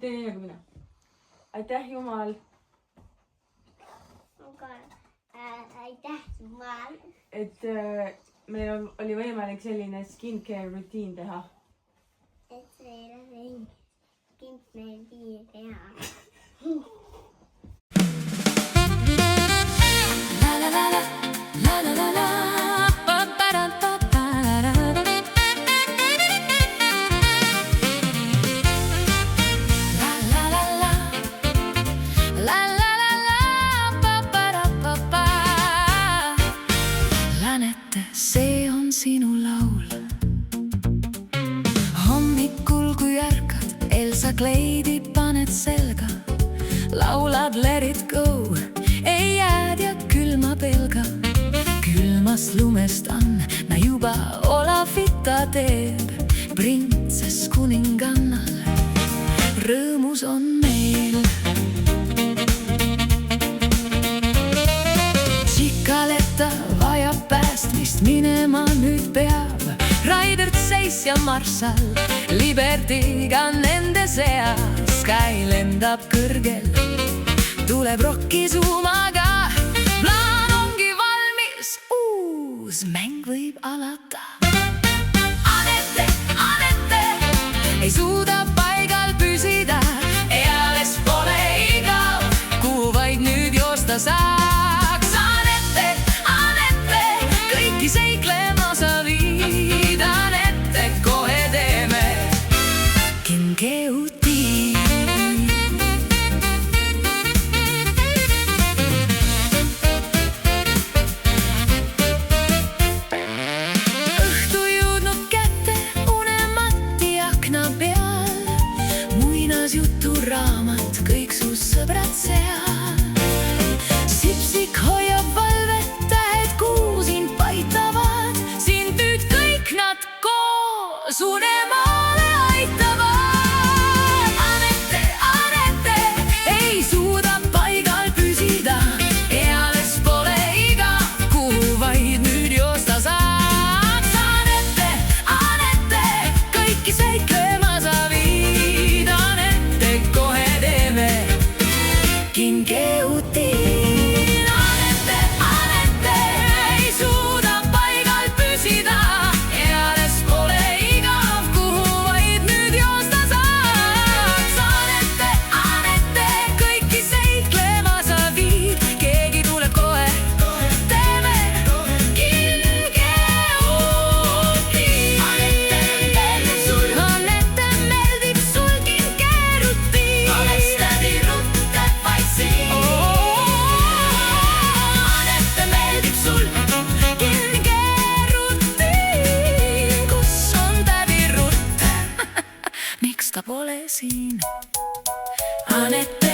tee nii nagu mina. Aitäh, Jumal. Aitäh, Jumal. Et meil oli võimalik selline skincare rutiin teha. Et meil oli skincare teha. See on sinu laul. Hommikul kui ärkad, Elsa kleidi paned selga, laulad let it go, ei jääd ja külma pelga. Külmast lumest Anna juba Olavita teeb, printsess kuningannal rõõmus on meil. Chikaleta vajab päästmist, minema nüüd peab Raidert Seis ja Marssal, Libertiga nende seas. Sky lendab kõrgel, tuleb Rocki suumaga, plaan ongi valmis, uus mäng võib alata. Anette, Anette ei suuda paigal püsida, eales pole igav, kuhu vaid nüüd joosta saaks. Anette, Anette, kõiki seiklema sa viid, Anette, kohe teeme kinkeuti. Õhtu jõudnud kätte, unemati akna peal, muinasjuturaamat, kõik su sõbrad seal. Sipsik hoiab valvet, tähed kuu sind paitavad, sind nüüd kõik nad koos unemaale aitavad. Anette, Anette ei suuda paigal püsida, eales pole igav, kuhu vaid nüüd joosta saaks. Anette, Anette, kõiki seiklema sa viid, Anette, kohe teeme kinkeuti. Anette, Anette ei suuda paigal püsida, eales pole igav, kuhu vaid nüüd joosta saaks. Anette, Anette, kõiki seiklema sa viid, keegi tuleb kohe, teeme kinkeuti. Anette meeldib sul kinkeruti, oleks tädi rutteb vaid siin. Anette meeldib sul kinkeruti, kus on tädi rutt, miks ta pole siin? Anette